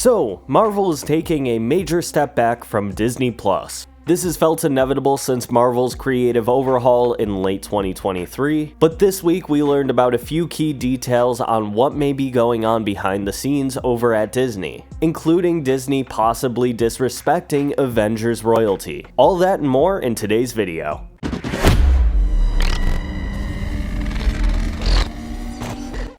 So, Marvel is taking a major step back from Disney+. This is felt inevitable since Marvel's creative overhaul in late 2023, but this week we learned about a few key details on what may be going on behind the scenes over at Disney, including Disney possibly disrespecting Avengers royalty. All that and more in today's video.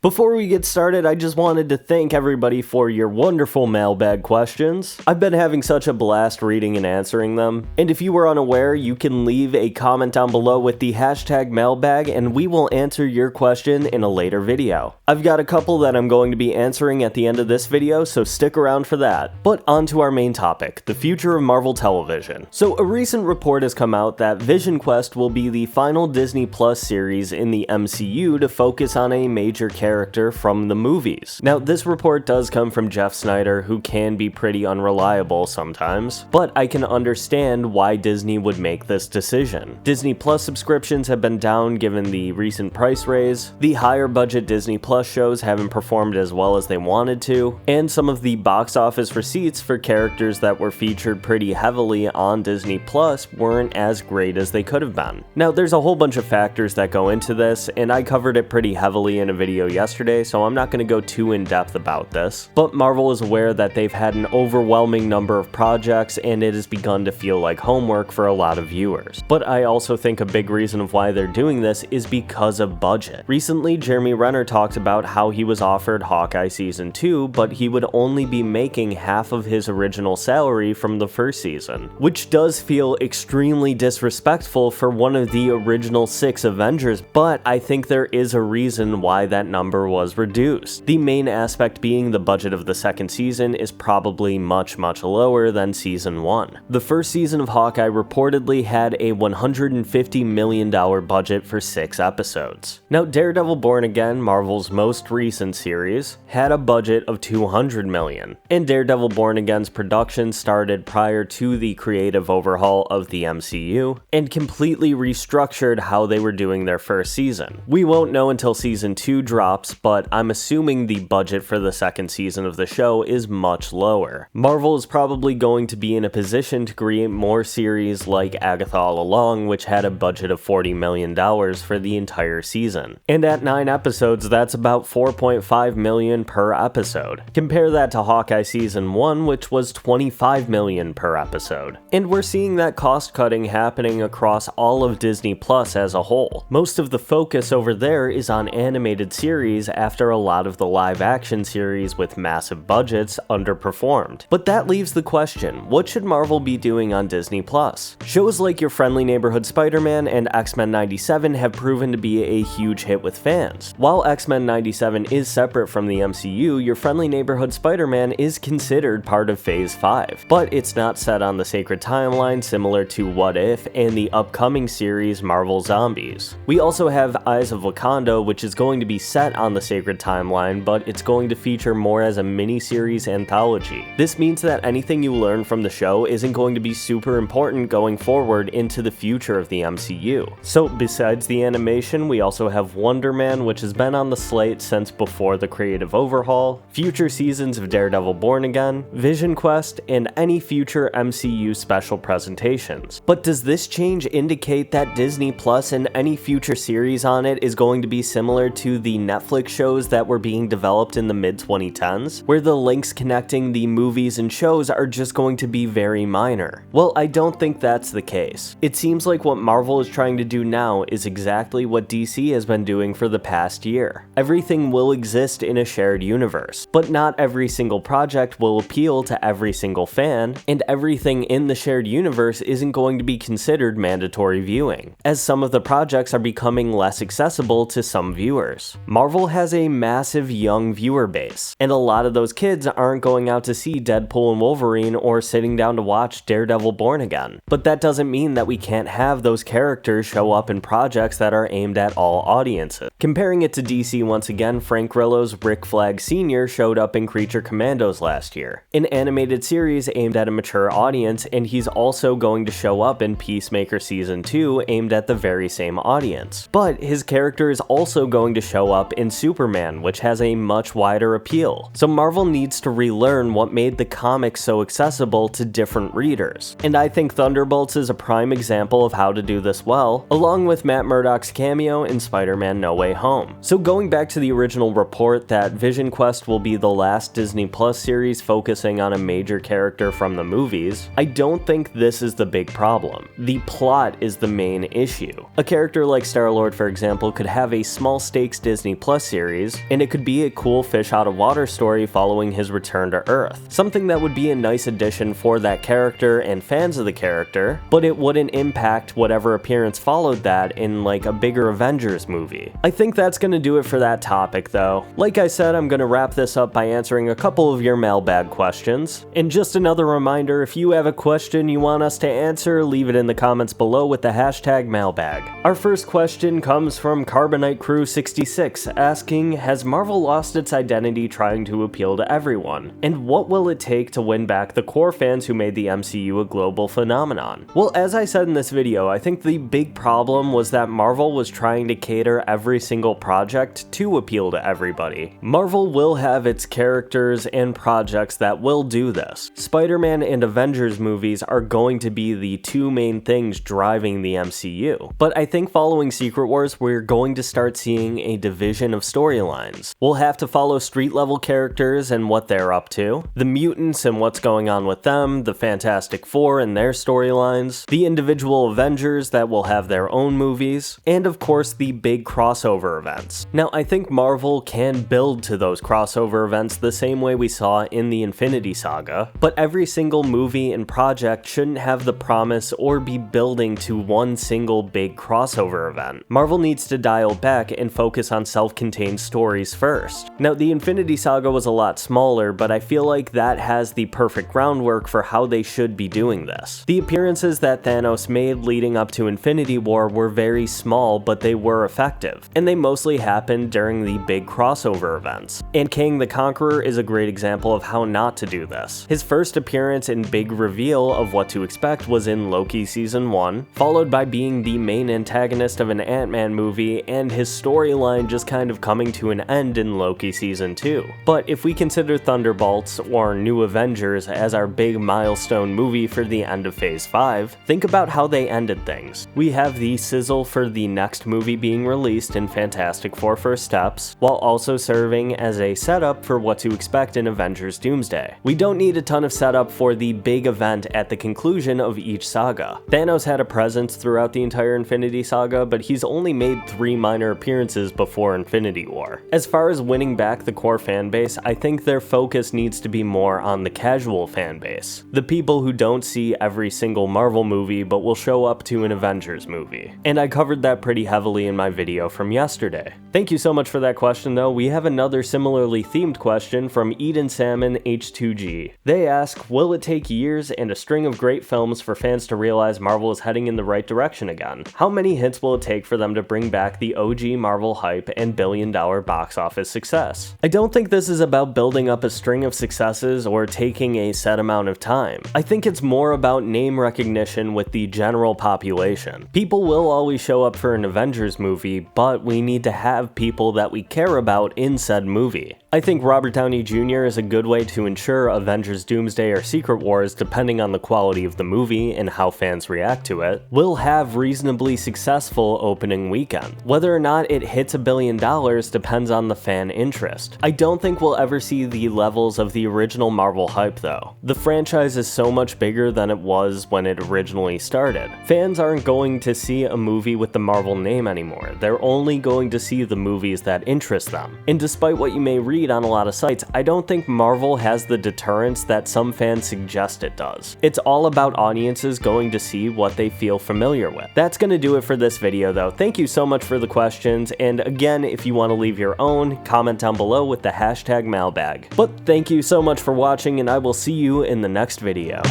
Before we get started, I just wanted to thank everybody for your wonderful mailbag questions. I've been having such a blast reading and answering them, and if you were unaware, you can leave a comment down below with the hashtag mailbag and we will answer your question in a later video. I've got a couple that I'm going to be answering at the end of this video, so stick around for that. But on to our main topic, the future of Marvel television. So a recent report has come out that Vision Quest will be the final Disney Plus series in the MCU to focus on a major character from the movies. Now, this report does come from Jeff Snyder, who can be pretty unreliable sometimes, but I can understand why Disney would make this decision. Disney Plus subscriptions have been down given the recent price raise, the higher budget Disney Plus shows haven't performed as well as they wanted to, and some of the box office receipts for characters that were featured pretty heavily on Disney Plus weren't as great as they could have been. Now, there's a whole bunch of factors that go into this, and I covered it pretty heavily in a video yesterday, so I'm not going to go too in depth about this. But Marvel is aware that they've had an overwhelming number of projects and it has begun to feel like homework for a lot of viewers. But I also think a big reason of why they're doing this is because of budget. Recently, Jeremy Renner talked about how he was offered Hawkeye Season 2, but he would only be making half of his original salary from the first season, which does feel extremely disrespectful for one of the original 6 Avengers, but I think there is a reason why that number was reduced. The main aspect being the budget of the second season is probably much lower than season 1. The first season of Hawkeye reportedly had a $150 million budget for 6 episodes. Now, Daredevil Born Again, Marvel's most recent series, had a budget of $200 million, and Daredevil Born Again's production started prior to the creative overhaul of the MCU and completely restructured how they were doing their first season. We won't know until season 2 drops, but I'm assuming the budget for the second season of the show is much lower. Marvel is probably going to be in a position to create more series like Agatha All Along, which had a budget of $40 million for the entire season. And at 9 episodes, that's about $4.5 million per episode. Compare that to Hawkeye Season 1, which was $25 million per episode. And we're seeing that cost cutting happening across all of Disney Plus as a whole. Most of the focus over there is on animated series after a lot of the live action series with massive budgets underperformed. But that leaves the question, what should Marvel be doing on Disney Plus? Shows like Your Friendly Neighborhood Spider-Man and X-Men 97 have proven to be a huge hit with fans. While X-Men 97 is separate from the MCU, Your Friendly Neighborhood Spider-Man is considered part of Phase 5, but it's not set on the sacred timeline similar to What If and the upcoming series Marvel Zombies. We also have Eyes of Wakanda, which is going to be set on the sacred timeline, but it's going to feature more as a mini-series anthology. This means that anything you learn from the show isn't going to be super important going forward into the future of the MCU. So besides the animation, we also have Wonder Man, which has been on the slate since before the creative overhaul, future seasons of Daredevil Born Again, Vision Quest, and any future MCU special presentations. But does this change indicate that Disney Plus and any future series on it is going to be similar to the Netflix shows that were being developed in the mid-2010s, where the links connecting the movies and shows are just going to be very minor? Well, I don't think that's the case. It seems like what Marvel is trying to do now is exactly what DC has been doing for the past year. Everything will exist in a shared universe, but not every single project will appeal to every single fan, and everything in the shared universe isn't going to be considered mandatory viewing, as some of the projects are becoming less accessible to some viewers. Marvel has a massive young viewer base, and a lot of those kids aren't going out to see Deadpool and Wolverine or sitting down to watch Daredevil Born Again. But that doesn't mean that we can't have those characters show up in projects that are aimed at all audiences. Comparing it to DC once again, Frank Grillo's Rick Flag Sr. showed up in Creature Commandos last year, an animated series aimed at a mature audience, and he's also going to show up in Peacemaker Season 2 aimed at the very same audience. But his character is also going to show up in Superman, which has a much wider appeal. So Marvel needs to relearn what made the comics so accessible to different readers. And I think Thunderbolts is a prime example of how to do this well, along with Matt Murdock's cameo in Spider-Man No Way Home. So going back to the original report that Vision Quest will be the last Disney Plus series focusing on a major character from the movies, I don't think this is the big problem. The plot is the main issue. A character like Star-Lord, for example, could have a small stakes Disney Plus series, and it could be a cool fish out of water story following his return to Earth. Something that would be a nice addition for that character and fans of the character, but it wouldn't impact whatever appearance followed that in like a bigger Avengers movie. I think that's gonna do it for that topic though. Like I said, I'm gonna wrap this up by answering a couple of your mailbag questions. And just another reminder, if you have a question you want us to answer, leave it in the comments below with the hashtag mailbag. Our first question comes from Carbonite Crew 66 asking, has Marvel lost its identity trying to appeal to everyone? And what will it take to win back the core fans who made the MCU a global phenomenon? Well, as I said in this video, I think the big problem was that Marvel was trying to cater every single project to appeal to everybody. Marvel will have its characters and projects that will do this. Spider-Man and Avengers movies are going to be the two main things driving the MCU. But I think following Secret Wars, we're going to start seeing a division of storylines. We'll have to follow street-level characters and what they're up to, the mutants and what's going on with them, the Fantastic Four and their storylines, the individual Avengers that will have their own movies, and of course the big crossover events. Now, I think Marvel can build to those crossover events the same way we saw in the Infinity Saga, but every single movie and project shouldn't have the promise or be building to one single big crossover event. Marvel needs to dial back and focus on self-contained stories first. Now, the Infinity Saga was a lot smaller, but I feel like that has the perfect groundwork for how they should be doing this. The appearances that Thanos made leading up to Infinity War were very small, but they were effective, and they mostly happened during the big crossover events. And Kang the Conqueror is a great example of how not to do this. His first appearance and big reveal of what to expect was in Loki Season 1, followed by being the main antagonist of an Ant-Man movie, and his storyline just kind of coming to an end in Loki Season 2. But if we consider Thunderbolts or New Avengers as our big milestone movie for the end of Phase 5, think about how they ended things. We have the sizzle for the next movie being released in Fantastic Four First Steps, while also serving as a setup for what to expect in Avengers Doomsday. We don't need a ton of setup for the big event at the conclusion of each saga. Thanos had a presence throughout the entire Infinity Saga, but he's only made 3 minor appearances before Infinity War. As far as winning back the core fanbase, I think their focus needs to be more on the casual fanbase. The people who don't see every single Marvel movie but will show up to an Avengers movie. And I covered that pretty heavily in my video from yesterday. Thank you so much for that question though. We have another similarly themed question from Eden Salmon H2G. They ask, will it take years and a string of great films for fans to realize Marvel is heading in the right direction again? How many hits will it take for them to bring back the OG Marvel hype and billion-dollar box office success? I don't think this is about building up a string of successes or taking a set amount of time. I think it's more about name recognition with the general population. People will always show up for an Avengers movie, but we need to have people that we care about in said movie. I think Robert Downey Jr. is a good way to ensure Avengers Doomsday or Secret Wars, depending on the quality of the movie and how fans react to it, will have reasonably successful opening weekend. Whether or not it hits $1 billion depends on the fan interest. I don't think we'll ever see the levels of the original Marvel hype though. The franchise is so much bigger than it was when it originally started. Fans aren't going to see a movie with the Marvel name anymore. They're only going to see the movies that interest them. And despite what you may read on a lot of sites, I don't think Marvel has the deterrence that some fans suggest it does. It's all about audiences going to see what they feel familiar with. That's gonna do it for this video though. Thank you so much for the questions, and again, if you want to leave your own, comment down below with the hashtag mailbag. But thank you so much for watching, and I will see you in the next video.